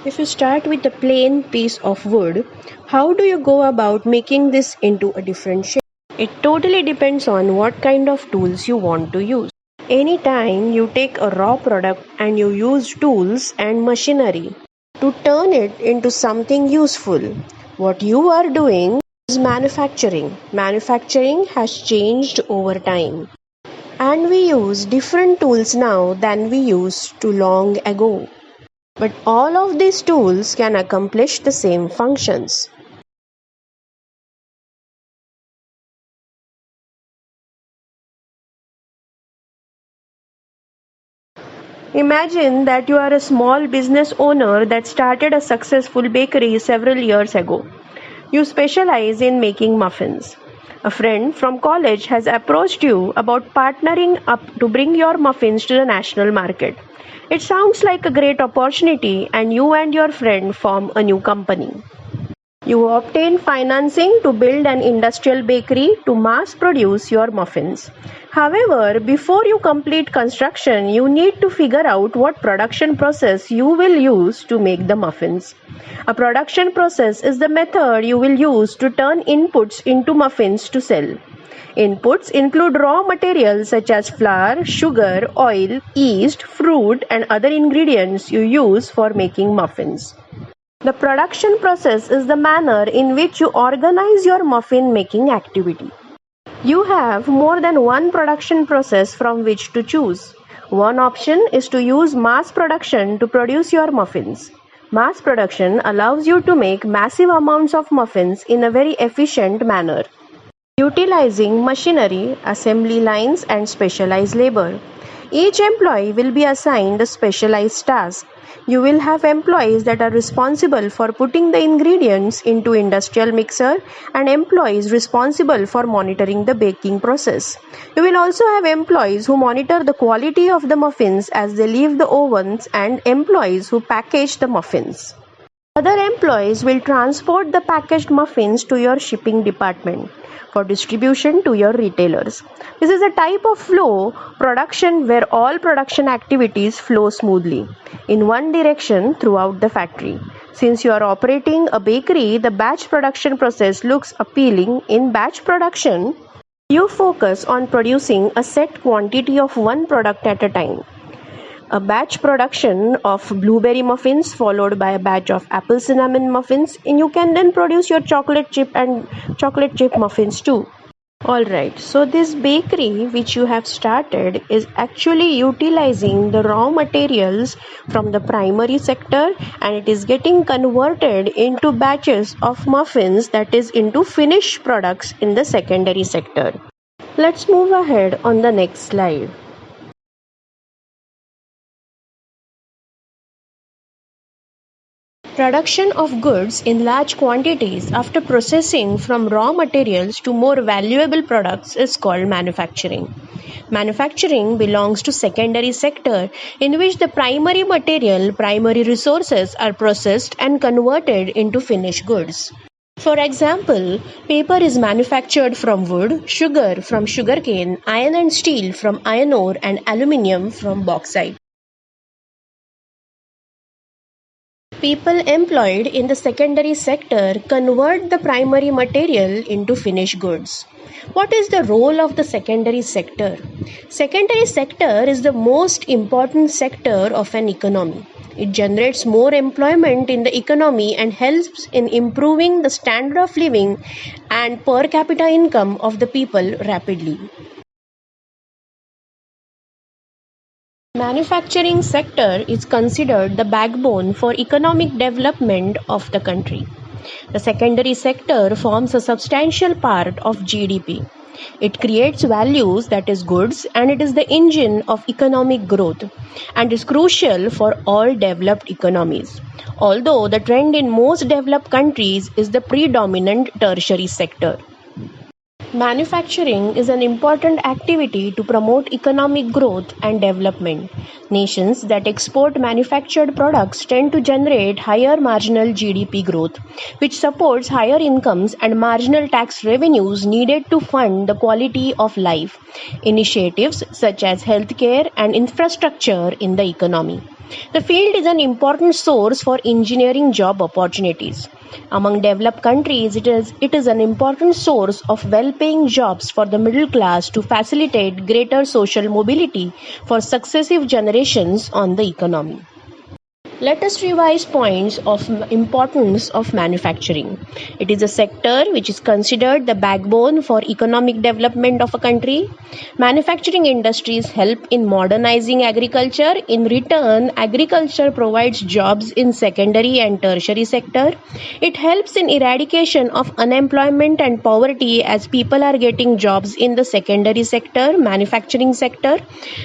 If you start with a plain piece of wood, how do you go about making this into a different shape? It totally depends on what kind of tools you want to use. Anytime you take a raw product and you use tools and machinery to turn it into something useful, what you are doing is manufacturing. Manufacturing has changed over time, and we use different tools now than we used to long ago. But all of these tools can accomplish the same functions. Imagine that you are a small business owner that started a successful bakery several years ago. You specialize in making muffins. A friend from college has approached you about partnering up to bring your muffins to the national market. It sounds like a great opportunity, and you and your friend form a new company. You obtain financing to build an industrial bakery to mass produce your muffins. However, before you complete construction, you need to figure out what production process you will use to make the muffins. A production process is the method you will use to turn inputs into muffins to sell. Inputs include raw materials such as flour, sugar, oil, yeast, fruit, and other ingredients you use for making muffins. The production process is the manner in which you organize your muffin making activity. You have more than one production process from which to choose. One option is to use mass production to produce your muffins. Mass production allows you to make massive amounts of muffins in a very efficient manner, utilizing machinery, assembly lines, and specialized labor. Each employee will be assigned a specialized task. You will have employees that are responsible for putting the ingredients into industrial mixer and employees responsible for monitoring the baking process. You will also have employees who monitor the quality of the muffins as they leave the ovens and employees who package the muffins. Other employees will transport the packaged muffins to your shipping department for distribution to your retailers. This is a type of flow production where all production activities flow smoothly in one direction throughout the factory. Since you are operating a bakery, the batch production process looks appealing. In batch production, you focus on producing a set quantity of one product at a time. A batch production of blueberry muffins followed by a batch of apple cinnamon muffins, and you can then produce your chocolate chip and chocolate chip muffins too. Alright, so this bakery which you have started is actually utilizing the raw materials from the primary sector, and it is getting converted into batches of muffins, that is into finished products in the secondary sector. Let's move ahead on the next slide. Production of goods in large quantities after processing from raw materials to more valuable products is called manufacturing. Manufacturing belongs to secondary sector in which the primary material, primary resources are processed and converted into finished goods. For example, paper is manufactured from wood, sugar from sugarcane, iron and steel from iron ore, and aluminium from bauxite. People employed in the secondary sector convert the primary material into finished goods. What is the role of the secondary sector? Secondary sector is the most important sector of an economy. It generates more employment in the economy and helps in improving the standard of living and per capita income of the people rapidly. Manufacturing sector is considered the backbone for economic development of the country. The secondary sector forms a substantial part of GDP. It creates values, that is goods, and it is the engine of economic growth and is crucial for all developed economies. Although the trend in most developed countries is the predominant tertiary sector. Manufacturing is an important activity to promote economic growth and development. Nations that export manufactured products tend to generate higher marginal GDP growth, which supports higher incomes and marginal tax revenues needed to fund the quality of life initiatives such as healthcare and infrastructure in the economy. The field is an important source for engineering job opportunities. Among developed countries, it is an important source of well paying jobs for the middle class to facilitate greater social mobility for successive generations on the economy. Let us revise points of importance of manufacturing. It is a sector which is considered the backbone for economic development of a country. Manufacturing industries help in modernizing agriculture. In return, agriculture provides jobs in secondary and tertiary sector. It helps in eradication of unemployment and poverty as people are getting jobs in the secondary sector, manufacturing sector.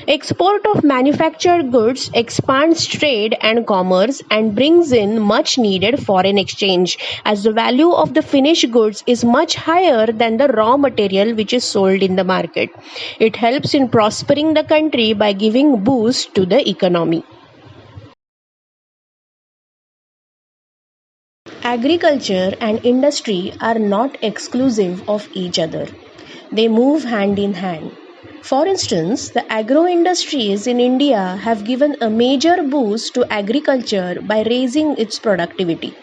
Export of manufactured goods expands trade and commerce and brings in much needed foreign exchange as the value of the finished goods is much higher than the raw material which is sold in the market. It helps in prospering the country by giving boost to the economy. Agriculture and industry are not exclusive of each other. They move hand in hand. For instance, the agro industries in India have given a major boost to agriculture by raising its productivity.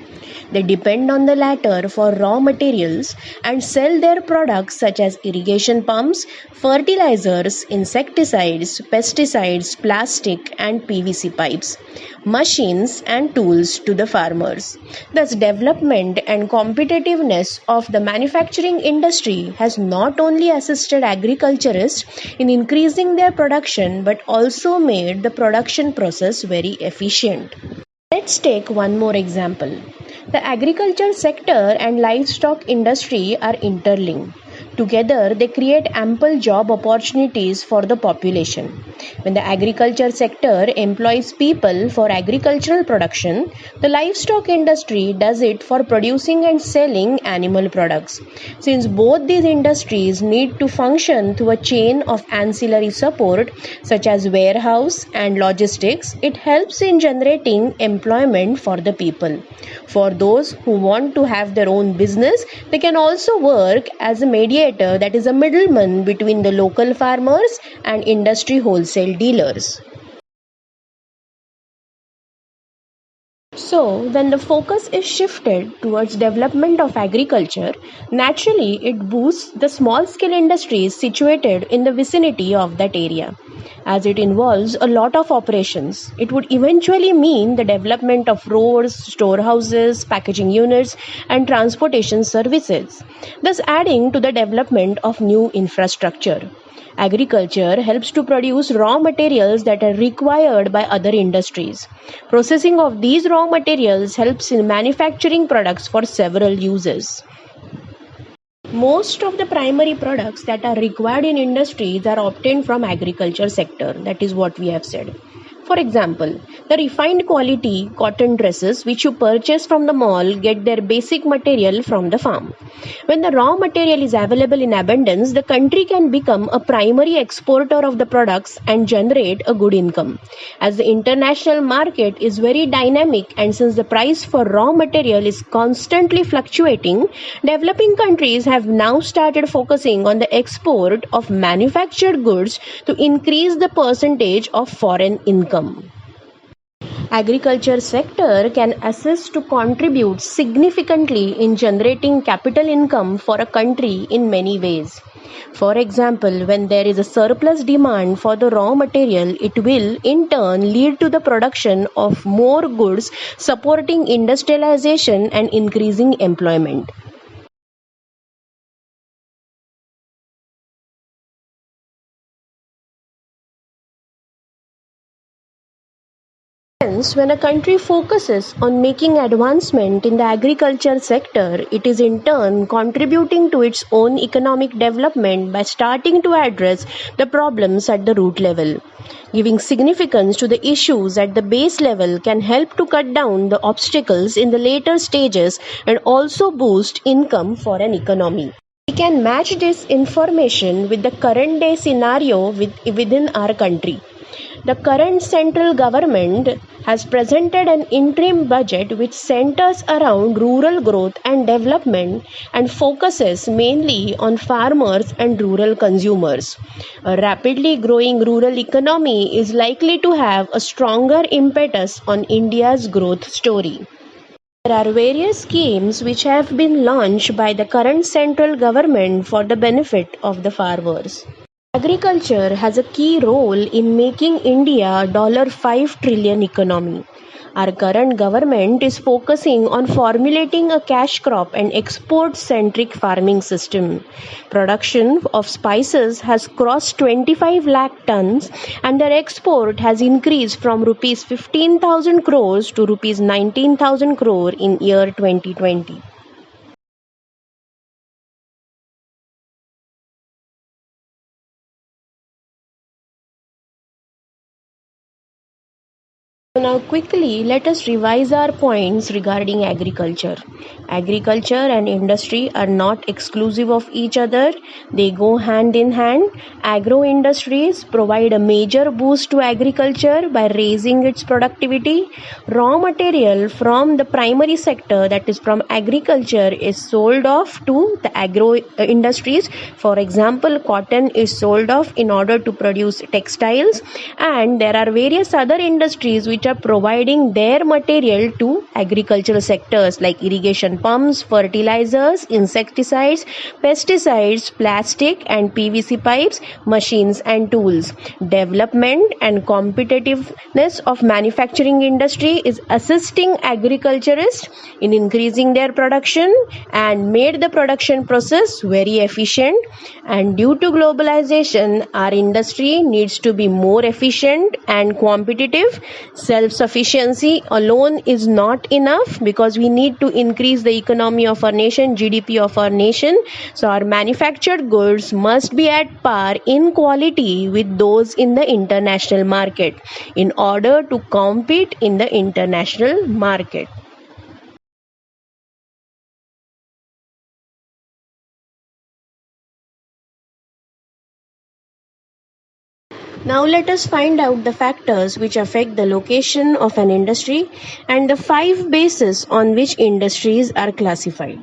They depend on the latter for raw materials and sell their products such as irrigation pumps, fertilizers, insecticides, pesticides, plastic and PVC pipes, machines and tools to the farmers. Thus, development and competitiveness of the manufacturing industry has not only assisted agriculturists in increasing their production but also made the production process very efficient. Let's take one more example. The agriculture sector and livestock industry are interlinked. Together, they create ample job opportunities for the population. When the agriculture sector employs people for agricultural production, the livestock industry does it for producing and selling animal products. Since both these industries need to function through a chain of ancillary support such as warehouse and logistics, it helps in generating employment for the people. For those who want to have their own business, they can also work as a mediator, that is a middleman between the local farmers and industry wholesale dealers. So, when the focus is shifted towards development of agriculture, naturally it boosts the small scale industries situated in the vicinity of that area. As it involves a lot of operations, it would eventually mean the development of roads, storehouses, packaging units, and transportation services, thus adding to the development of new infrastructure. Agriculture helps to produce raw materials that are required by other industries. Processing of these raw materials helps in manufacturing products for several uses. Most of the primary products that are required in industries are obtained from agriculture sector. That is what we have said. For example, the refined quality cotton dresses which you purchase from the mall get their basic material from the farm. When the raw material is available in abundance, the country can become a primary exporter of the products and generate a good income. As the international market is very dynamic and since the price for raw material is constantly fluctuating, developing countries have now started focusing on the export of manufactured goods to increase the percentage of foreign income. Agriculture sector can assist to contribute significantly in generating capital income for a country in many ways. For example, when there is a surplus demand for the raw material, it will in turn lead to the production of more goods, supporting industrialization and increasing employment. Hence, when a country focuses on making advancement in the agriculture sector, it is in turn contributing to its own economic development by starting to address the problems at the root level. Giving significance to the issues at the base level can help to cut down the obstacles in the later stages and also boost income for an economy. We can match this information with the current day scenario within our country. The current central government has presented an interim budget which centers around rural growth and development and focuses mainly on farmers and rural consumers. A rapidly growing rural economy is likely to have a stronger impetus on India's growth story. There are various schemes which have been launched by the current central government for the benefit of the farmers. Agriculture has a key role in making India $5 trillion economy. Our current government is focusing on formulating a cash crop and export-centric farming system. Production of spices has crossed 25 lakh tons and their export has increased from rupees 15,000 crores to rupees 19,000 crore in year 2020. So now quickly let us revise our points regarding agriculture. Agriculture and industry are not exclusive of each other. They go hand in hand. Agro industries provide a major boost to agriculture by raising its productivity. Raw material from the primary sector, that is from agriculture, is sold off to the agro industries. For example, cotton is sold off in order to produce textiles, and there are various other industries which are providing their material to agricultural sectors like irrigation pumps, fertilizers, insecticides, pesticides, plastic and PVC pipes, machines and tools. Development and competitiveness of manufacturing industry is assisting agriculturists in increasing their production and made the production process very efficient. And due to globalization, our industry needs to be more efficient and competitive. Self-sufficiency alone is not enough because we need to increase the economy of our nation, GDP of our nation. So our manufactured goods must be at par in quality with those in the international market in order to compete in the international market. Now let us find out the factors which affect the location of an industry and the 5 bases on which industries are classified.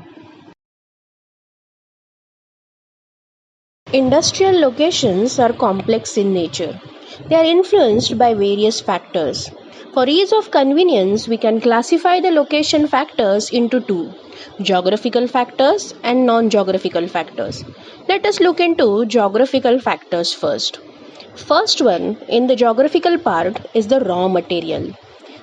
Industrial locations are complex in nature. They are influenced by various factors. For ease of convenience, we can classify the location factors into 2: geographical factors and non-geographical factors. Let us look into geographical factors first. First one in the geographical part is the raw material.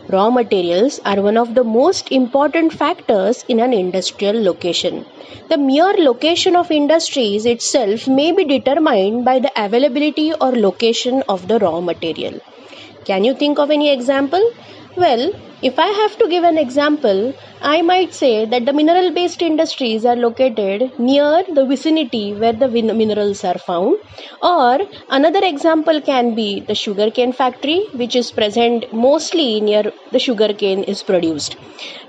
Raw materials are one of the most important factors in an industrial location. The mere location of industries itself may be determined by the availability or location of the raw material. Can you think of any example? Well, if I have to give an example, I might say that the mineral based industries are located near the vicinity where the minerals are found. Or another example can be the sugarcane factory, which is present mostly near the sugarcane is produced.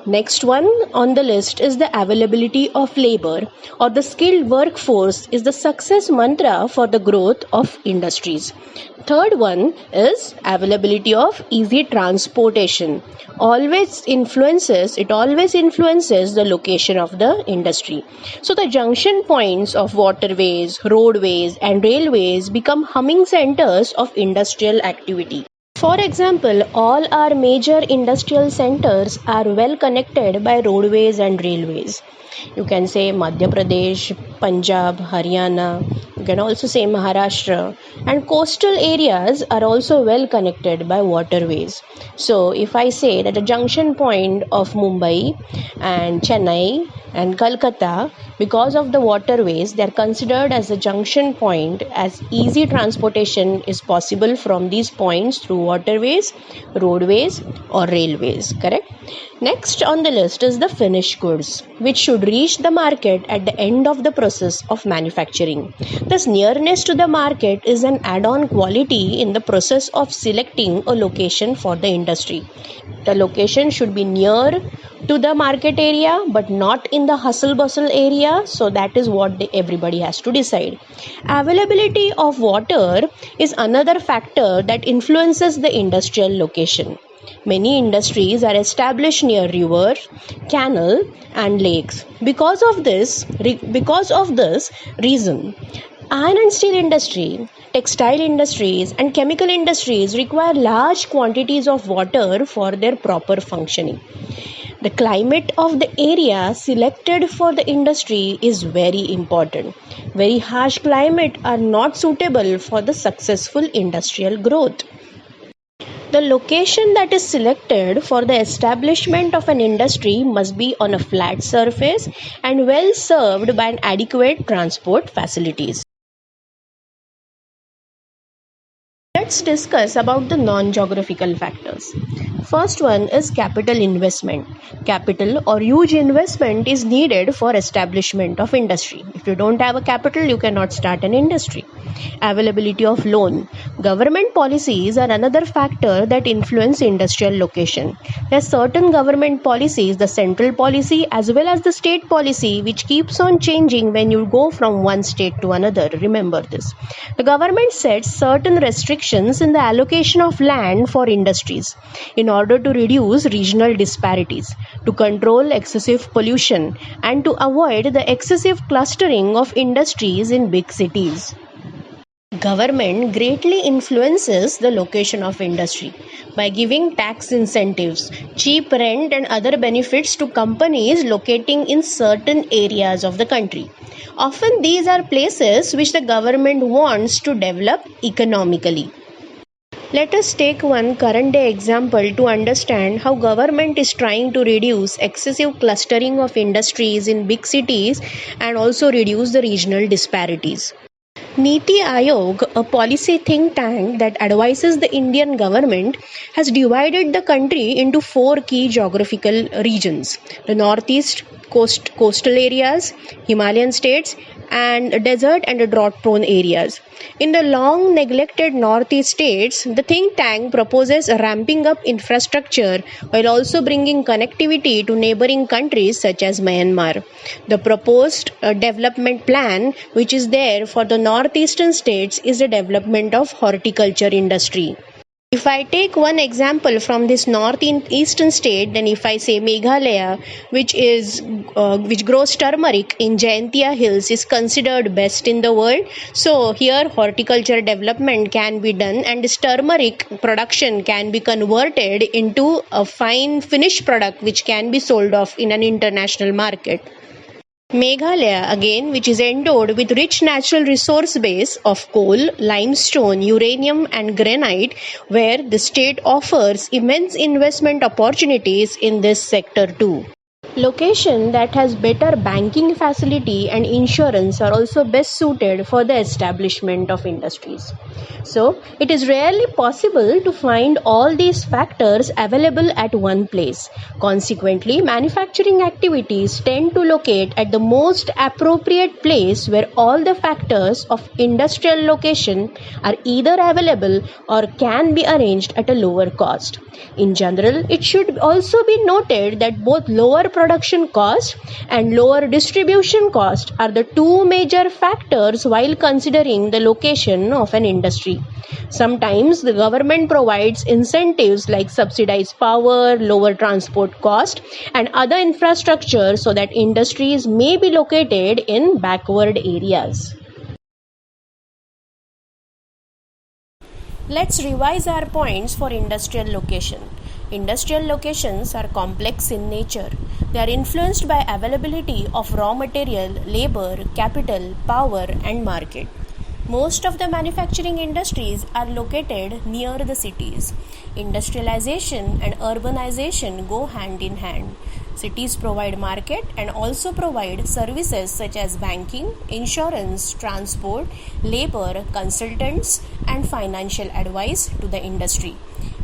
Next one on the list is the availability of labor or the skilled workforce is the success mantra for the growth of industries. Third one is availability of easy transportation. It always influences the location of the industry. So the junction points of waterways, roadways and railways become humming centers of industrial activity. For example, all our major industrial centers are well connected by roadways and railways. You can say Madhya Pradesh, Punjab, Haryana. You can also say Maharashtra. And coastal areas are also well connected by waterways. So if I say that the junction point of Mumbai and Chennai and Kolkata, because of the waterways, they are considered as a junction point, as easy transportation is possible from these points through waterways, roadways or railways, correct? Next on the list is the finished goods, which should reach the market at the end of the process of manufacturing. This nearness to the market is an add-on quality in the process of selecting a location for the industry. The location should be near to the market area but not in the hustle bustle area, so that is what everybody has to decide. Availability of water is another factor that influences the industrial location. Many industries are established near river, canal and lakes. Because of this reason, iron and steel industry, textile industries and chemical industries require large quantities of water for their proper functioning. The climate of the area selected for the industry is very important. Very harsh climate are not suitable for the successful industrial growth. The location that is selected for the establishment of an industry must be on a flat surface and well served by an adequate transport facilities. Let's discuss about the non-geographical factors. First one is capital investment. Capital or huge investment is needed for establishment of industry. If you don't have a capital, you cannot start an industry. Availability of loan. Government policies are another factor that influence industrial location. There are certain government policies, the central policy as well as the state policy, which keeps on changing when you go from one state to another. Remember this. The government sets certain restrictions in the allocation of land for industries in order to reduce regional disparities, to control excessive pollution, and to avoid the excessive clustering of industries in big cities. Government greatly influences the location of industry by giving tax incentives, cheap rent and other benefits to companies locating in certain areas of the country. Often these are places which the government wants to develop economically. Let us take one current day example to understand how government is trying to reduce excessive clustering of industries in big cities and also reduce the regional disparities. Niti Aayog, a policy think tank that advises the Indian government, has divided the country into 4 key geographical regions: the northeast coastal areas, Himalayan states, and desert and drought-prone areas. In the long neglected northeast states, the think tank proposes ramping up infrastructure while also bringing connectivity to neighboring countries such as Myanmar. The proposed development plan, which is there for the northeastern states, is the development of horticulture industry. If I take one example from this northeastern state, then if I say Meghalaya, which grows turmeric in Jaintia Hills, is considered best in the world. So here horticulture development can be done and this turmeric production can be converted into a fine finished product which can be sold off in an international market. Meghalaya, again, which is endowed with rich natural resource base of coal, limestone, uranium and granite, where the state offers immense investment opportunities in this sector too. Location that has better banking facility and insurance are also best suited for the establishment of industries. So, it is rarely possible to find all these factors available at one place. Consequently, manufacturing activities tend to locate at the most appropriate place where all the factors of industrial location are either available or can be arranged at a lower cost. In general, it should also be noted that both lower production cost and lower distribution cost are the 2 major factors while considering the location of an industry. Sometimes the government provides incentives like subsidized power, lower transport cost, and other infrastructure so that industries may be located in backward areas. Let's revise our points for industrial location. Industrial locations are complex in nature. They are influenced by availability of raw material, labor, capital, power, and market. Most of the manufacturing industries are located near the cities. Industrialization and urbanization go hand in hand. Cities provide market and also provide services such as banking, insurance, transport, labor, consultants, and financial advice to the industry.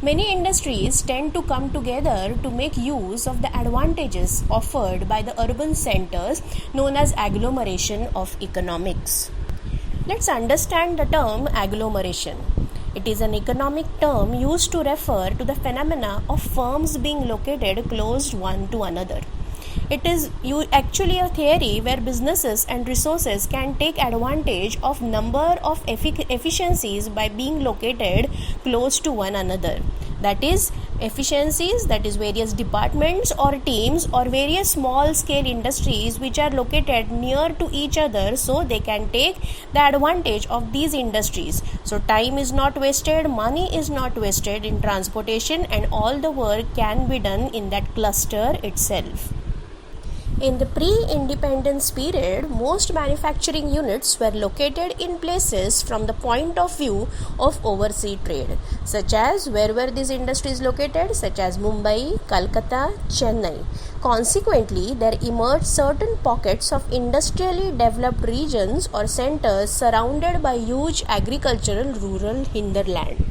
Many industries tend to come together to make use of the advantages offered by the urban centers known as agglomeration of economics. Let's understand the term agglomeration. It is an economic term used to refer to the phenomena of firms being located close one to another. It is actually a theory where businesses and resources can take advantage of number of efficiencies by being located close to one another. That is, efficiencies, that is various departments or teams or various small scale industries which are located near to each other, so they can take the advantage of these industries. So time is not wasted, money is not wasted in transportation, and all the work can be done in that cluster itself. In the pre-independence period, most manufacturing units were located in places from the point of view of overseas trade, such as where were these industries located, such as Mumbai, Calcutta, Chennai. Consequently, there emerged certain pockets of industrially developed regions or centers surrounded by huge agricultural rural hinterland.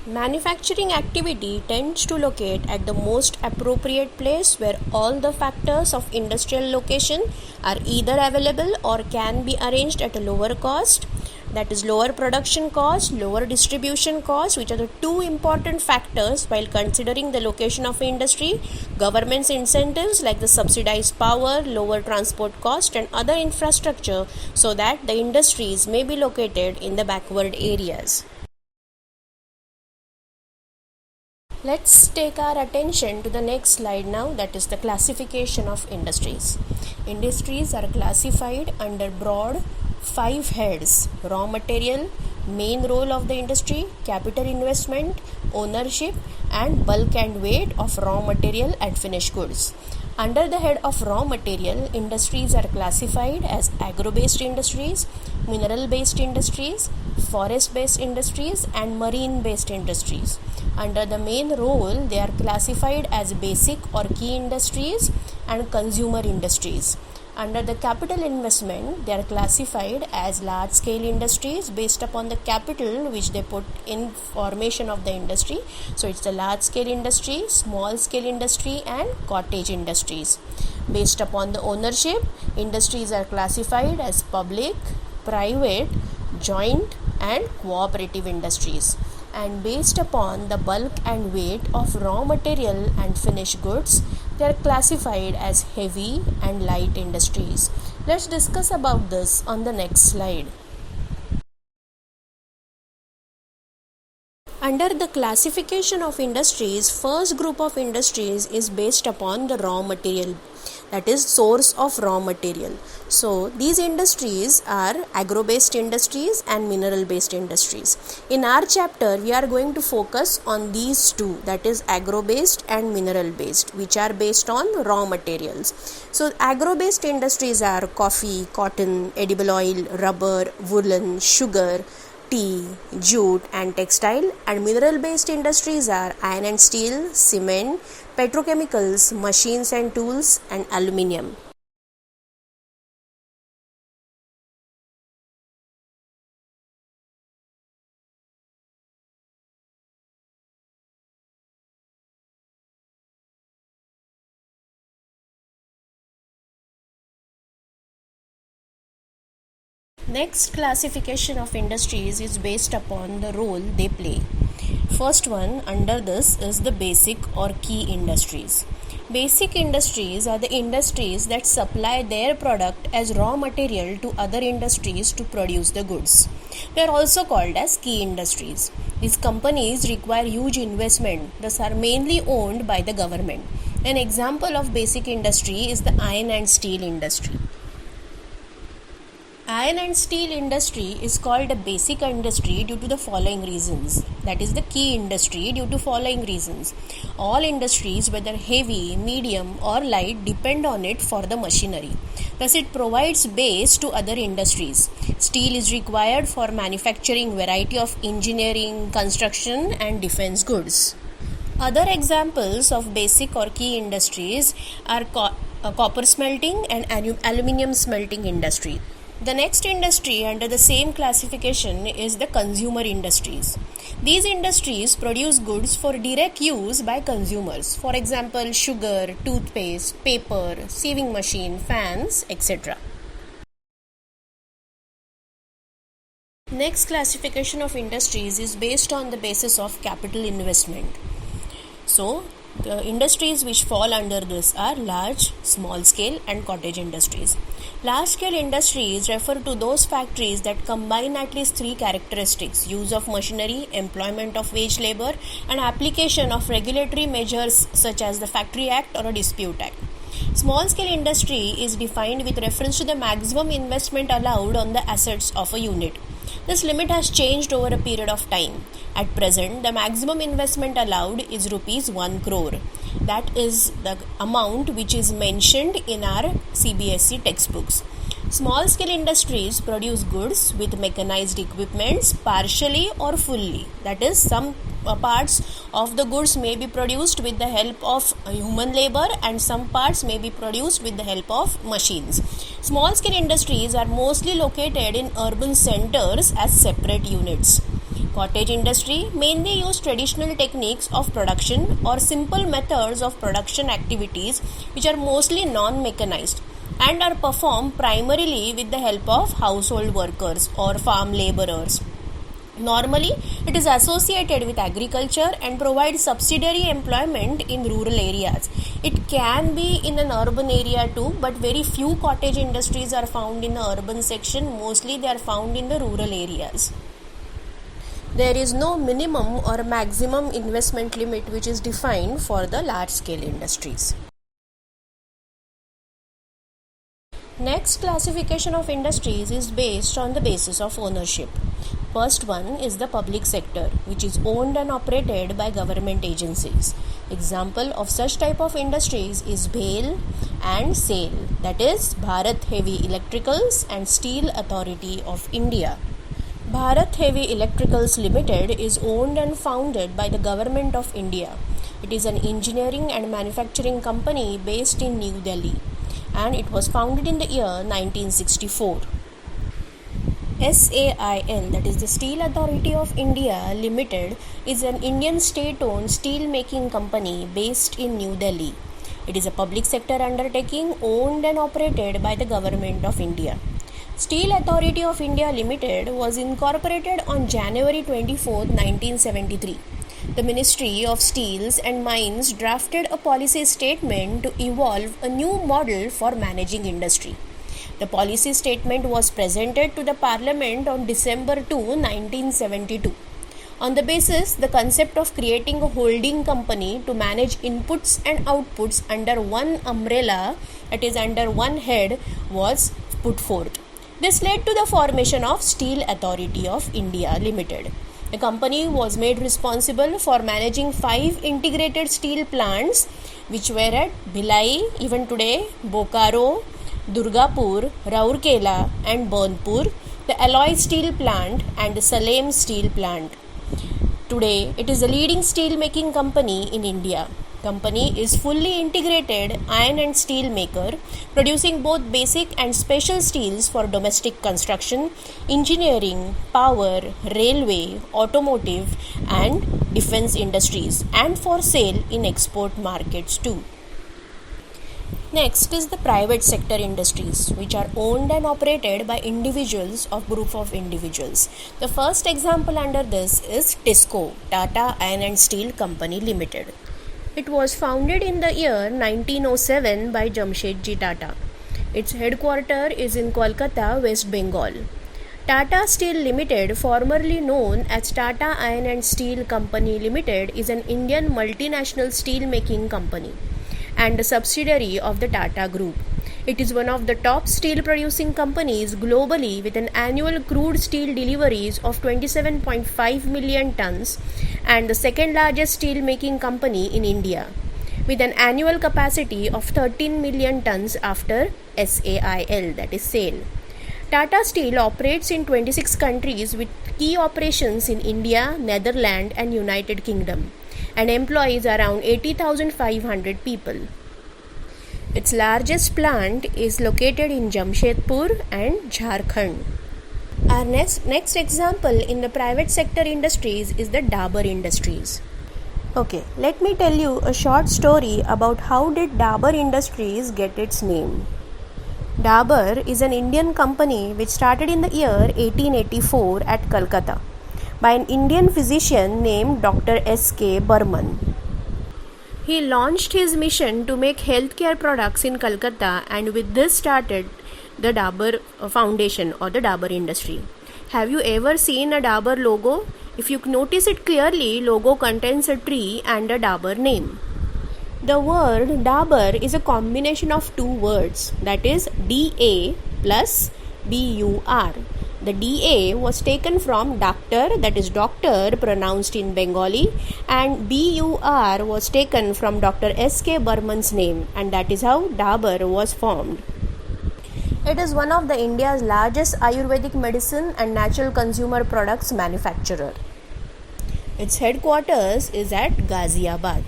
Manufacturing activity tends to locate at the most appropriate place where all the factors of industrial location are either available or can be arranged at a lower cost. That is, lower production cost, lower distribution cost, which are the two important factors while considering the location of industry. Government's incentives like the subsidized power, lower transport cost, and other infrastructure, so that the industries may be located in the backward areas. Let's take our attention to the next slide now, that is the classification of industries. Industries are classified under broad 5 heads: raw material, main role of the industry, capital investment, ownership, and bulk and weight of raw material and finished goods. Under the head of raw material, industries are classified as agro-based industries, mineral-based industries, forest-based industries, and marine-based industries. Under the main role, they are classified as basic or key industries and consumer industries. Under the capital investment, they are classified as large-scale industries based upon the capital which they put in formation of the industry. So it's the large-scale industry, small-scale industry, and cottage industries. Based upon the ownership, industries are classified as public, private, joint, and cooperative industries. And based upon the bulk and weight of raw material and finished goods, they are classified as heavy and light industries. Let's discuss about this on the next slide. Under the classification of industries, first group of industries is based upon the raw material, that is source of raw material. So these industries are agro-based industries and mineral-based industries. In our chapter, we are going to focus on these two, that is agro-based and mineral-based, which are based on raw materials. So agro-based industries are coffee, cotton, edible oil, rubber, woolen, sugar, tea, jute, and textile. And mineral-based industries are iron and steel, cement, petrochemicals, machines and tools, and aluminium. Next classification of industries is based upon the role they play. First one under this is the basic or key industries. Basic industries are the industries that supply their product as raw material to other industries to produce the goods. They are also called as key industries. These companies require huge investment, thus are mainly owned by the government. An example of basic industry is the iron and steel industry. Iron and steel industry is called a basic industry due to the following reasons. That is the key industry due to following reasons. All industries, whether heavy, medium or light, depend on it for the machinery. Thus it provides base to other industries. Steel is required for manufacturing variety of engineering, construction and defense goods. Other examples of basic or key industries are copper smelting and aluminium smelting industry. The next industry under the same classification is the consumer industries. These industries produce goods for direct use by consumers. For example, sugar, toothpaste, paper, sewing machine, fans, etc. Next classification of industries is based on the basis of capital investment. So, the industries which fall under this are large, small scale and cottage industries. Large scale industries refer to those factories that combine at least three characteristics: use of machinery, employment of wage labor, and application of regulatory measures such as the Factory Act or a Dispute Act. Small scale industry is defined with reference to the maximum investment allowed on the assets of a unit. This limit has changed over a period of time. At present, the maximum investment allowed is rupees 1 crore. That is the amount which is mentioned in our CBSE textbooks. Small scale industries produce goods with mechanized equipments partially or fully. That is, some parts of the goods may be produced with the help of human labor and some parts may be produced with the help of machines. Small scale industries are mostly located in urban centers as separate units. Cottage industry mainly use traditional techniques of production or simple methods of production activities which are mostly non-mechanized and are performed primarily with the help of household workers or farm laborers. Normally, it is associated with agriculture and provides subsidiary employment in rural areas. It can be in an urban area too, but very few cottage industries are found in the urban section. Mostly they are found in the rural areas. There is no minimum or maximum investment limit which is defined for the large scale industries. Next classification of industries is based on the basis of ownership. First one is the public sector, which is owned and operated by government agencies. Example of such type of industries is BHEL and SAIL, that is Bharat Heavy Electricals and Steel Authority of India. Bharat Heavy Electricals Limited is owned and founded by the Government of India. It is an engineering and manufacturing company based in New Delhi, and it was founded in the year 1964. SAIL, that is the Steel Authority of India Limited, is an Indian state-owned steel making company based in New Delhi. It is a public sector undertaking owned and operated by the Government of India. Steel Authority of India Limited was incorporated on January 24, 1973. The Ministry of Steels and Mines drafted a policy statement to evolve a new model for managing industry. The policy statement was presented to the Parliament on December 2, 1972. On the basis, the concept of creating a holding company to manage inputs and outputs under one umbrella, that is under one head, was put forth. This led to the formation of Steel Authority of India Limited. The company was made responsible for managing 5 integrated steel plants which were at Bhilai, even today, Bokaro, Durgapur, Rourkela and Burnpur, the alloy steel plant and the Salem steel plant. Today, it is the leading steel making company in India. Company is fully integrated iron and steel maker, producing both basic and special steels for domestic construction, engineering, power, railway, automotive and defense industries, and for sale in export markets too. Next is the private sector industries, which are owned and operated by individuals or group of individuals. The first example under this is TISCO, Tata Iron and Steel Company Limited. It was founded in the year 1907 by Jamshedji Tata. Its headquarters is in Kolkata, West Bengal. Tata Steel Limited, formerly known as Tata Iron and Steel Company Limited, is an Indian multinational steel making company and a subsidiary of the Tata Group. It is one of the top steel producing companies globally with an annual crude steel deliveries of 27.5 million tons and the second largest steel making company in India with an annual capacity of 13 million tons after SAIL, that is SAIL. Tata Steel operates in 26 countries with key operations in India, Netherlands and United Kingdom and employs around 80,500 people. Its largest plant is located in Jamshedpur and Jharkhand. Our next example in the private sector industries is the Dabur Industries. Okay, let me tell you a short story about how did Dabur Industries get its name. Dabur is an Indian company which started in the year 1884 at Calcutta by an Indian physician named Dr. S.K. Burman. He launched his mission to make healthcare products in Calcutta, and with this started the Dabur Foundation or the Dabur industry. Have you ever seen a Dabur logo? If you notice it clearly, logo contains a tree and a Dabur name. The word Dabur is a combination of two words, that is DA plus BUR. The DA was taken from doctor, that is doctor pronounced in Bengali, and BUR was taken from Dr. S.K. Burman's name, and that is how Dabur was formed. It is one of the India's largest Ayurvedic medicine and natural consumer products manufacturer. Its headquarters is at Ghaziabad.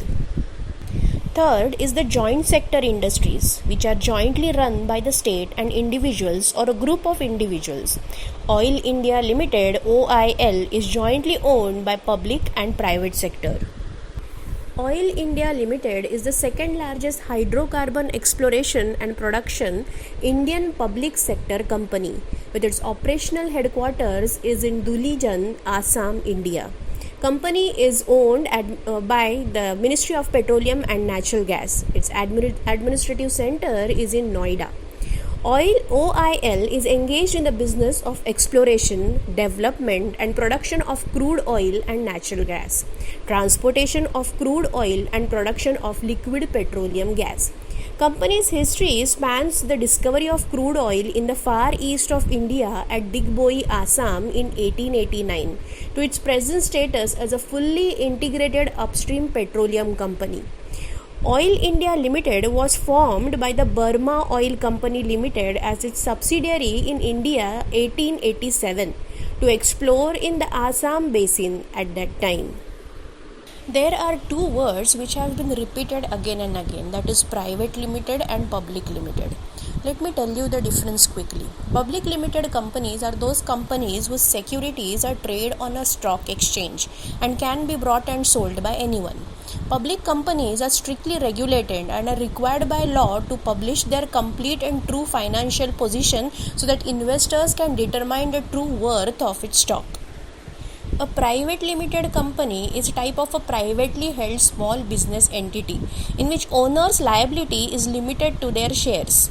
Third is the joint sector industries, which are jointly run by the state and individuals or a group of individuals. Oil India Limited (OIL) is jointly owned by public and private sector. Oil India Limited is the second largest hydrocarbon exploration and production Indian public sector company, with its operational headquarters is in Dulijan, Assam, India. Company is owned by the Ministry of Petroleum and Natural Gas. Its administrative center is in Noida. OIL is engaged in the business of exploration, development and production of crude oil and natural gas, transportation of crude oil and production of liquid petroleum gas. Company's history spans the discovery of crude oil in the far east of India at Digboi, Assam in 1889 to its present status as a fully integrated upstream petroleum company. Oil India Limited was formed by the Burma Oil Company Limited as its subsidiary in India 1887 to explore in the Assam basin at that time. There are two words which have been repeated again and again, that is private limited and public limited. Let me tell you the difference quickly. Public limited companies are those companies whose securities are traded on a stock exchange and can be bought and sold by anyone. Public companies are strictly regulated and are required by law to publish their complete and true financial position so that investors can determine the true worth of its stock. A private limited company is a type of a privately held small business entity in which owner's liability is limited to their shares,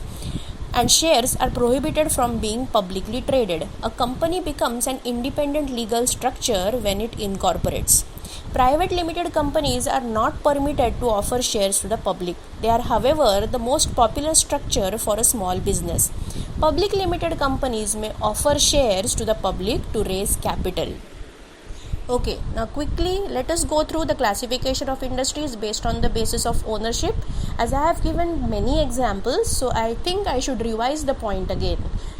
and shares are prohibited from being publicly traded. A company becomes an independent legal structure when it incorporates. Private limited companies are not permitted to offer shares to the public. They are, however, the most popular structure for a small business. Public limited companies may offer shares to the public to raise capital. Okay, now quickly let us go through the classification of industries based on the basis of ownership. As I have given many examples, so I think I should revise the point again.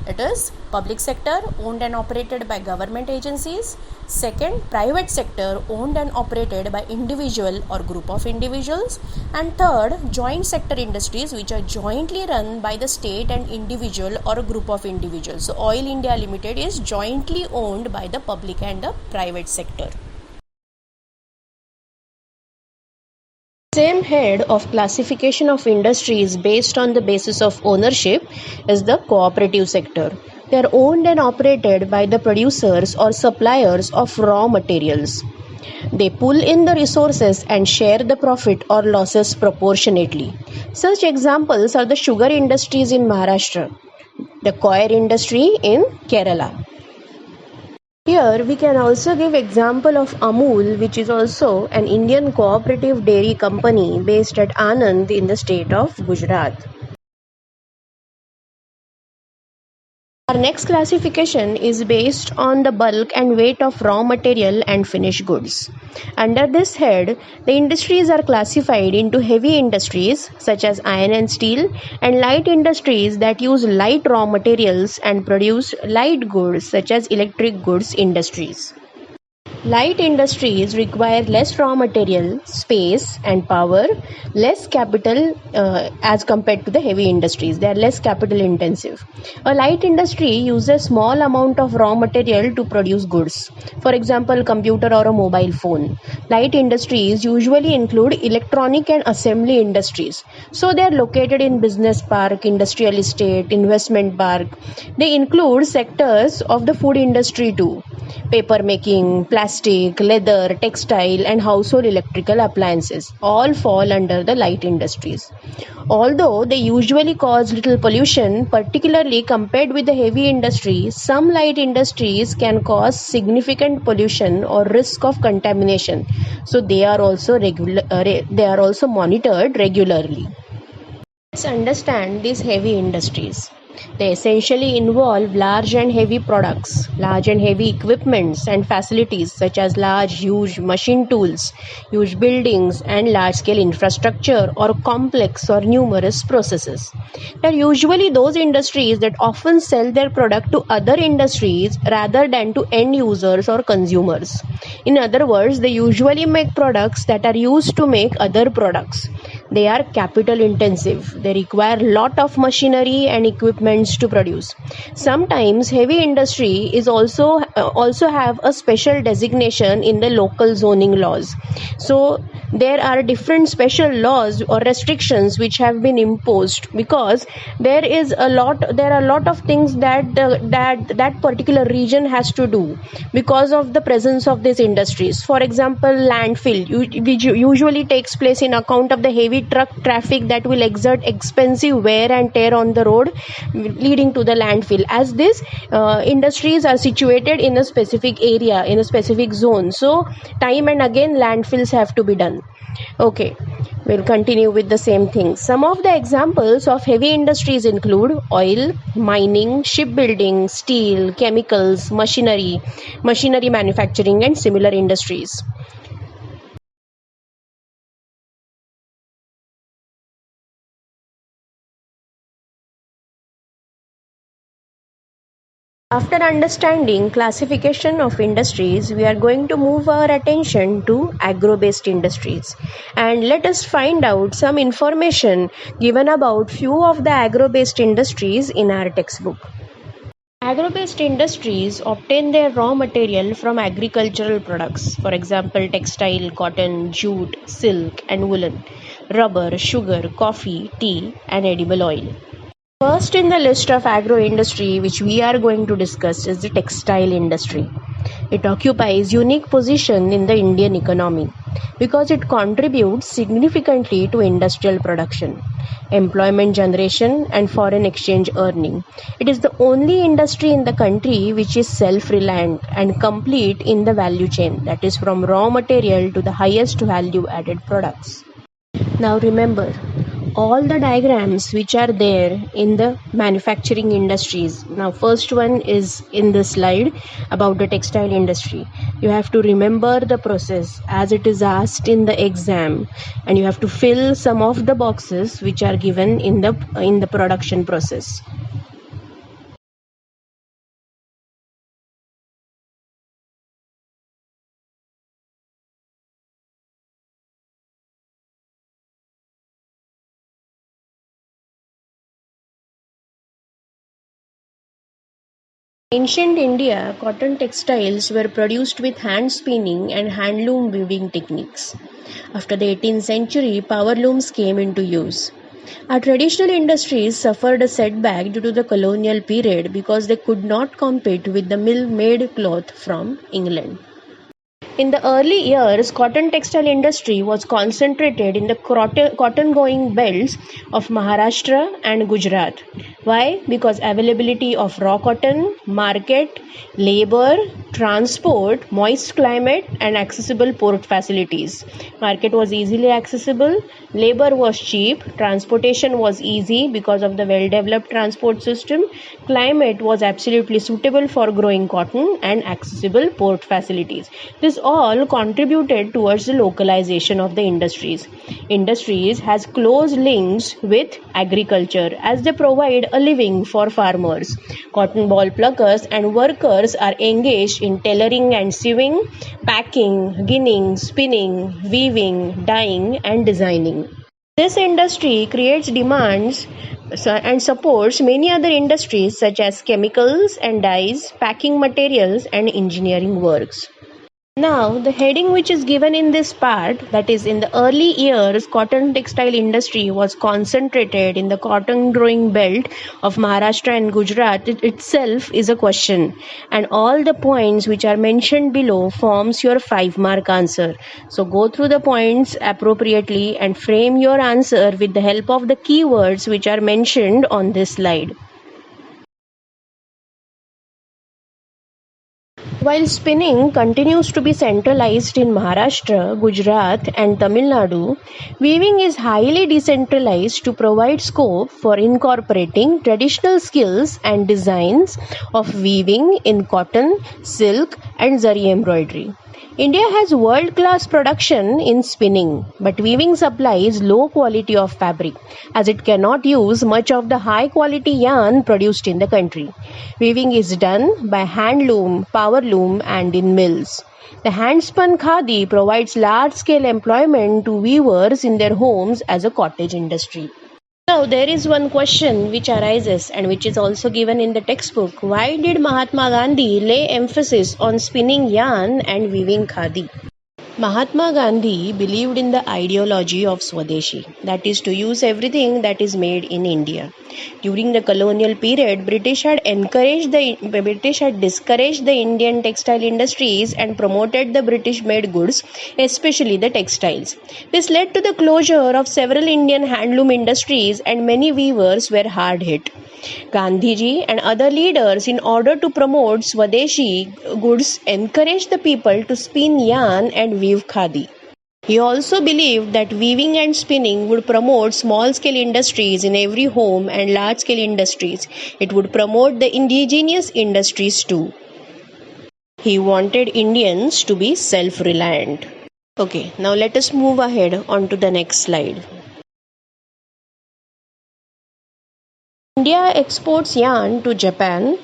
It is public sector owned and operated by government agencies. Second, private sector owned and operated by individual or group of individuals. And third, joint sector industries which are jointly run by the state and individual or a group of individuals. So Oil India Limited is jointly owned by the public and the private sector. Same head of classification of industries based on the basis of ownership is the cooperative sector. They are owned and operated by the producers or suppliers of raw materials. They pull in the resources and share the profit or losses proportionately. Such examples are the sugar industries in Maharashtra, the coir industry in Kerala. Here we can also give example of Amul, which is also an Indian cooperative dairy company based at Anand in the state of Gujarat. Our next classification is based on the bulk and weight of raw material and finished goods. Under this head, the industries are classified into heavy industries such as iron and steel, and light industries that use light raw materials and produce light goods such as electric goods industries. Light industries require less raw material, space, and power, less capital as compared to the heavy industries. They are less capital intensive. A light industry uses small amount of raw material to produce goods. For example, computer or a mobile phone. Light industries usually include electronic and assembly industries. So they are located in business park, industrial estate, investment park. They include sectors of the food industry too: paper making, plastic, leather, textile, and household electrical appliances all fall under the light industries. Although they usually cause little pollution, particularly compared with the heavy industry, some light industries can cause significant pollution or risk of contamination. So they are also monitored regularly. Let's understand these heavy industries. They essentially involve large and heavy products, large and heavy equipments and facilities such as large, huge machine tools, huge buildings, and large scale infrastructure or complex or numerous processes. They are usually those industries that often sell their product to other industries rather than to end users or consumers. In other words, they usually make products that are used to make other products. They are capital intensive. They require lot of machinery and equipments to produce. Sometimes heavy industry is also have a special designation in the local zoning laws. So there are different special laws or restrictions which have been imposed because there are a lot of things that particular region has to do because of the presence of these industries. For example, landfill which usually takes place in account of the heavy truck traffic that will exert expensive wear and tear on the road, leading to the landfill, as these industries are situated in a specific area, in a specific zone. So time and again landfills have to be done. Okay, we'll continue with the same thing. Some of the examples of heavy industries include oil, mining, shipbuilding, steel, chemicals, machinery manufacturing, and similar industries. After understanding classification of industries, we are going to move our attention to agro-based industries. And let us find out some information given about few of the agro-based industries in our textbook. Agro-based industries obtain their raw material from agricultural products, for example, textile, cotton, jute, silk, and woolen, rubber, sugar, coffee, tea, and edible oil. First in the list of agro industry which we are going to discuss is the textile industry. It occupies unique position in the Indian economy because it contributes significantly to industrial production, employment generation, and foreign exchange earning. It is the only industry in the country which is self-reliant and complete in the value chain, that is from raw material to the highest value added products. Now remember, all the diagrams which are there in the manufacturing industries. Now first one is in the slide about the textile industry. You have to remember the process as it is asked in the exam, and you have to fill some of the boxes which are given in the production process. Ancient India, cotton textiles were produced with hand spinning and handloom weaving techniques. After the 18th century, power looms came into use. Our traditional industries suffered a setback due to the colonial period because they could not compete with the mill-made cloth from England. In the early years, cotton textile industry was concentrated in the cotton growing belts of Maharashtra and Gujarat. Why? Because availability of raw cotton, market, labor, transport, moist climate, and accessible port facilities. Market was easily accessible, labor was cheap, transportation was easy because of the well-developed transport system, climate was absolutely suitable for growing cotton, and accessible port facilities. This all contributed towards the localization of the industries. Industries has close links with agriculture as they provide a living for farmers. Cotton ball pluckers and workers are engaged in tailoring and sewing, packing, ginning, spinning, weaving, dyeing, and designing. This industry creates demands and supports many other industries such as chemicals and dyes, packing materials, and engineering works. Now, the heading which is given in this part, that is, in the early years, cotton textile industry was concentrated in the cotton growing belt of Maharashtra and Gujarat. It itself is a question, and all the points which are mentioned below forms your 5-mark answer. So go through the points appropriately and frame your answer with the help of the keywords which are mentioned on this slide. While spinning continues to be centralized in Maharashtra, Gujarat, and Tamil Nadu, weaving is highly decentralized to provide scope for incorporating traditional skills and designs of weaving in cotton, silk, and zari embroidery. India has world-class production in spinning, but weaving supplies low quality of fabric as it cannot use much of the high-quality yarn produced in the country. Weaving is done by hand loom, power loom, and in mills. The hand-spun khadi provides large-scale employment to weavers in their homes as a cottage industry. Now, there is one question which arises and which is also given in the textbook. Why did Mahatma Gandhi lay emphasis on spinning yarn and weaving khadi? Mahatma Gandhi believed in the ideology of Swadeshi, that is to use everything that is made in India. During the colonial period, British had discouraged the Indian textile industries and promoted the British-made goods, especially the textiles. This led to the closure of several Indian handloom industries and many weavers were hard hit. Gandhiji and other leaders, in order to promote Swadeshi goods, encouraged the people to spin yarn and weave khadi. He also believed that weaving and spinning would promote small-scale industries in every home and large-scale industries. It would promote the indigenous industries too. He wanted Indians to be self-reliant. Okay, now let us move ahead on to the next slide. India exports yarn to Japan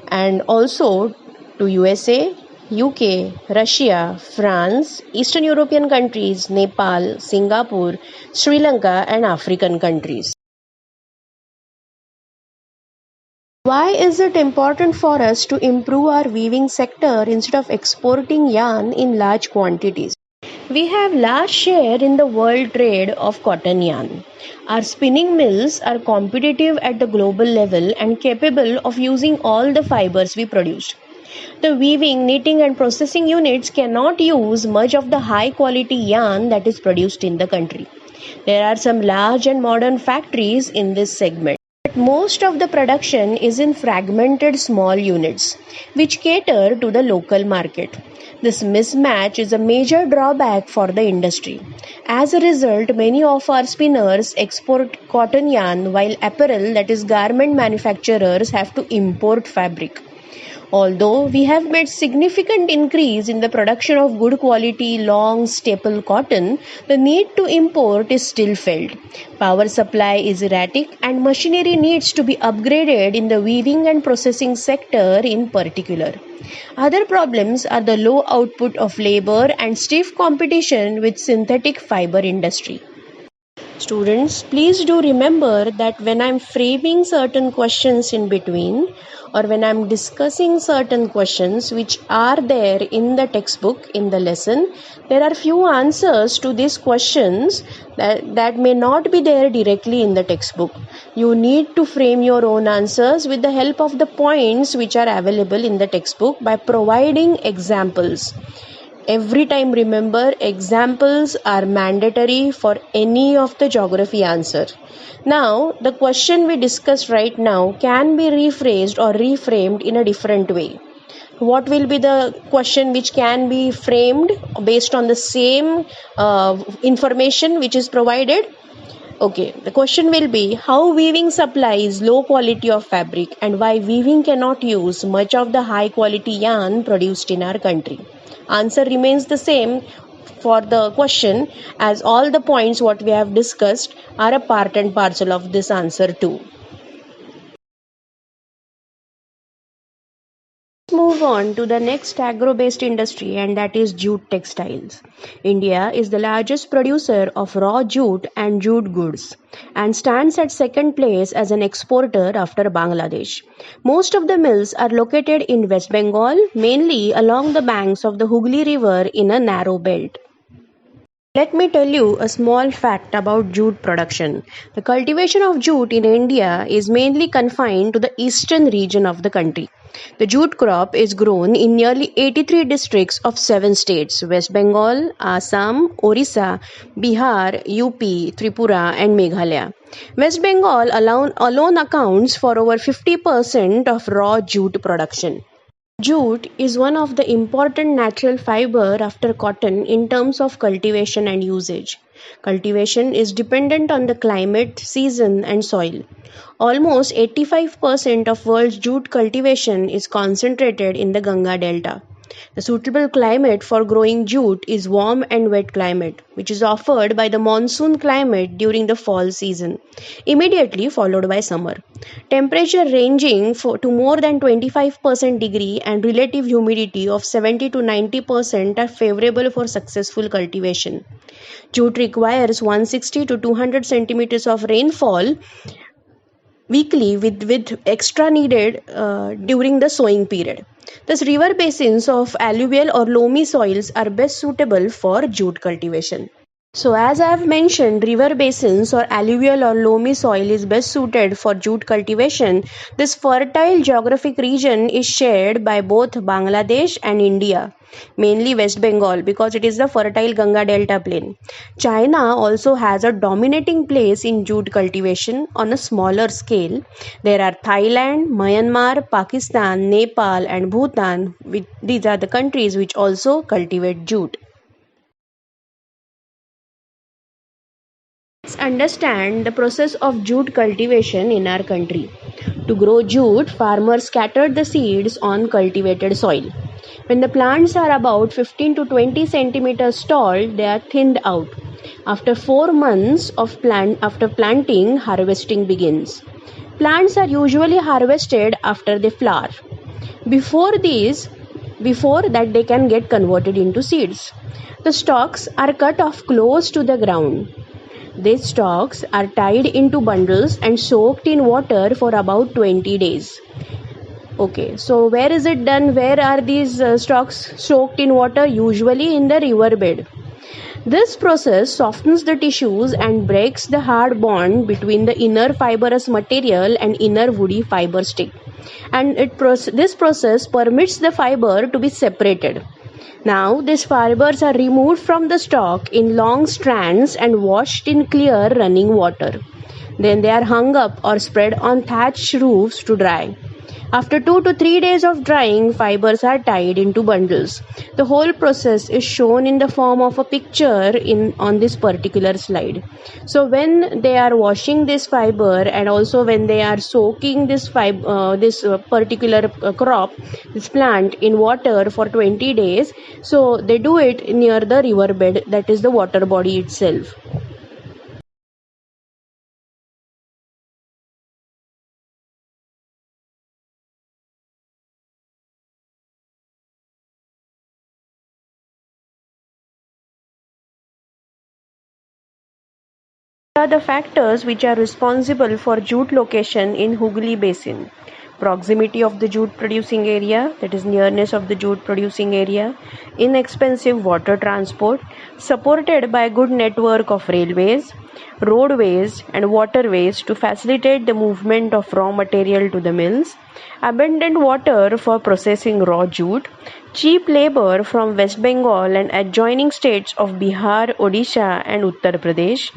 and also to USA, UK, Russia, France, Eastern European countries, Nepal, Singapore, Sri Lanka, and African countries. Why is it important for us to improve our weaving sector instead of exporting yarn in large quantities? We have large share in the world trade of cotton yarn. Our spinning mills are competitive at the global level and capable of using all the fibers we produce. The weaving, knitting and processing units cannot use much of the high quality yarn that is produced in the country. There are some large and modern factories in this segment. But most of the production is in fragmented small units, which cater to the local market. This mismatch is a major drawback for the industry. As a result, many of our spinners export cotton yarn while apparel, that is garment manufacturers, have to import fabric. Although we have made significant increase in the production of good quality long staple cotton, the need to import is still felt. Power supply is erratic and machinery needs to be upgraded in the weaving and processing sector in particular. Other problems are the low output of labor and stiff competition with synthetic fiber industry. Students, please do remember that when I'm framing certain questions in between or when I'm discussing certain questions which are there in the textbook in the lesson, there are few answers to these questions that may not be there directly in the textbook. You need to frame your own answers with the help of the points which are available in the textbook by providing examples. Every time remember, examples are mandatory for any of the geography answer. Now, the question we discussed right now can be rephrased or reframed in a different way. What will be the question which can be framed based on the same information which is provided? Okay, the question will be how weaving supplies low quality of fabric and why weaving cannot use much of the high quality yarn produced in our country. Answer remains the same for the question, as all the points what we have discussed are a part and parcel of this answer too. Move on to the next agro-based industry, and that is jute textiles. India is the largest producer of raw jute and jute goods and stands at second place as an exporter after Bangladesh. Most of the mills are located in West Bengal, mainly along the banks of the Hooghly River in a narrow belt. Let me tell you a small fact about jute production. The cultivation of jute in India is mainly confined to the eastern region of the country. The jute crop is grown in nearly 83 districts of 7 states: West Bengal, Assam, Orissa, Bihar, UP, Tripura, and Meghalaya. West Bengal alone accounts for over 50% of raw jute production. Jute is one of the important natural fiber after cotton in terms of cultivation and usage. Cultivation is dependent on the climate, season and soil. Almost 85% of world's jute cultivation is concentrated in the Ganga Delta. The suitable climate for growing jute is warm and wet climate, which is offered by the monsoon climate during the fall season, immediately followed by summer. Temperature ranging to more than 25% degree and relative humidity of 70 to 90% are favorable for successful cultivation. Jute requires 160 to 200 centimeters of rainfall weekly with extra needed during the sowing period. Thus, river basins of alluvial or loamy soils are best suitable for jute cultivation. So, as I have mentioned, river basins or alluvial or loamy soil is best suited for jute cultivation. This fertile geographic region is shared by both Bangladesh and India, mainly West Bengal because it is the fertile Ganga Delta plain. China also has a dominating place in jute cultivation on a smaller scale. There are Thailand, Myanmar, Pakistan, Nepal, and Bhutan. These are the countries which also cultivate jute. Let's understand the process of jute cultivation in our country. To grow jute, farmers scattered the seeds on cultivated soil. When the plants are about 15 to 20 centimeters tall, they are thinned out. After 4 months after planting, harvesting begins. Plants are usually harvested after they flower. Before before that they can get converted into seeds. The stalks are cut off close to the ground. These stalks are tied into bundles and soaked in water for about 20 days. Okay, so where is it done? Where are these stalks soaked in water? Usually in the riverbed. This process softens the tissues and breaks the hard bond between the inner fibrous material and inner woody fiber stick. And this process permits the fiber to be separated. Now, these fibers are removed from the stalk in long strands and washed in clear running water. Then they are hung up or spread on thatched roofs to dry. After 2 to 3 days of drying, fibers are tied into bundles. The whole process is shown in the form of a picture on this particular slide. So when they are washing this fiber and also when they are soaking this particular crop, this plant in water for 20 days, so they do it near the riverbed, that is the water body itself. Are the factors which are responsible for jute location in Hooghly Basin. Proximity of the jute producing area, that is nearness of the jute producing area, inexpensive water transport, supported by good network of railways, roadways and waterways to facilitate the movement of raw material to the mills, abundant water for processing raw jute, cheap labor from West Bengal and adjoining states of Bihar, Odisha and Uttar Pradesh,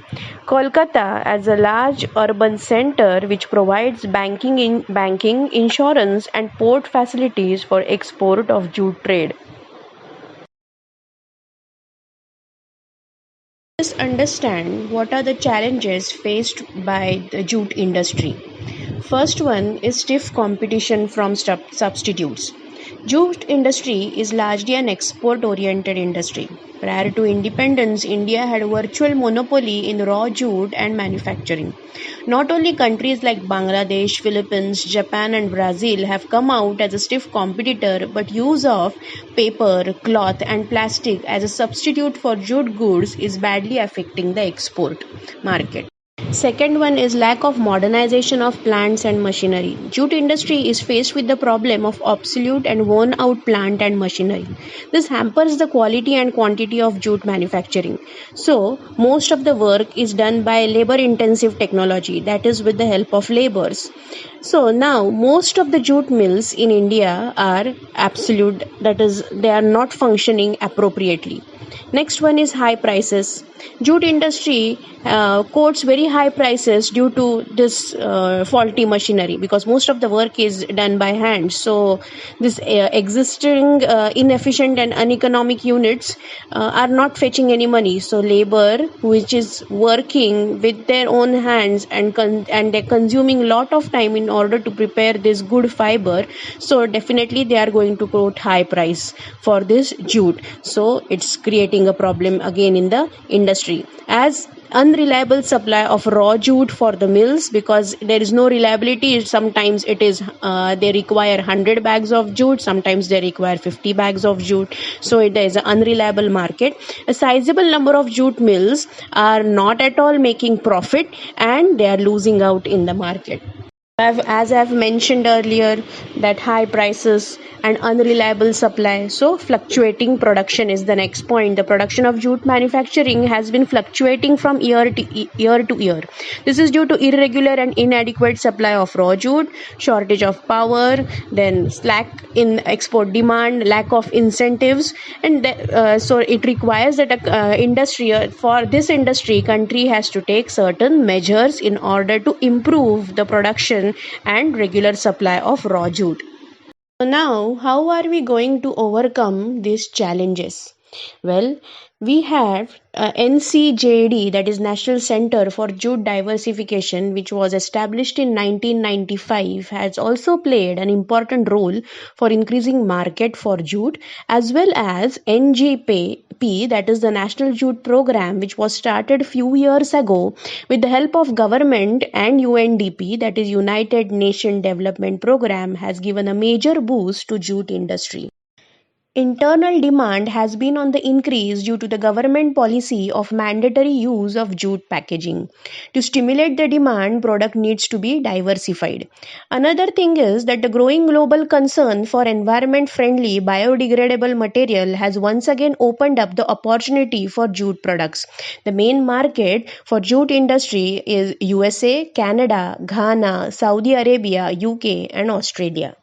Kolkata as a large urban center which provides banking, insurance and port facilities for export of jute trade. This let's understand what are the challenges faced by the jute industry. First one is stiff competition from substitutes. Jute industry is largely an export-oriented industry. Prior to independence, India had a virtual monopoly in raw jute and manufacturing. Not only countries like Bangladesh, Philippines, Japan and Brazil have come out as a stiff competitor, but use of paper, cloth and plastic as a substitute for jute goods is badly affecting the export market. Second one is lack of modernization of plants and machinery. Jute industry is faced with the problem of obsolete and worn out plant and machinery. This hampers the quality and quantity of jute manufacturing. So, most of the work is done by labor intensive technology, that is with the help of laborers. So now most of the jute mills in India are absolute, that is they are not functioning appropriately. Next one is high prices. Jute industry quotes very high prices due to this faulty machinery, because most of the work is done by hand. So this existing inefficient and uneconomic units are not fetching any money. So labor which is working with their own hands and they're consuming lot of time in order to prepare this good fiber. So definitely they are going to quote high price for this jute. So it's creating a problem again in the industry, as unreliable supply of raw jute for the mills, because there is no reliability. Sometimes it is they require 100 bags of jute, sometimes they require 50 bags of jute. So there is an unreliable market. A sizable number of jute mills are not at all making profit and they are losing out in the market. As I've mentioned earlier, that high prices and unreliable supply, so fluctuating production is the next point. The production of jute manufacturing has been fluctuating from year to year. This is due to irregular and inadequate supply of raw jute, shortage of power, then slack in export demand, lack of incentives, and so it requires that for this industry, country has to take certain measures in order to improve the production and regular supply of raw jute. So now, how are we going to overcome these challenges? Well, we have NCJD, that is National Center for Jute Diversification, which was established in 1995, has also played an important role for increasing market for jute, as well as NGP, that is the National Jute Program, which was started few years ago with the help of government, and UNDP, that is United Nations Development Program, has given a major boost to jute industry. Internal demand has been on the increase due to the government policy of mandatory use of jute packaging. To stimulate the demand, product needs to be diversified. Another thing is that the growing global concern for environment-friendly biodegradable material has once again opened up the opportunity for jute products. The main market for jute industry is USA, Canada, Ghana, Saudi Arabia, UK and Australia.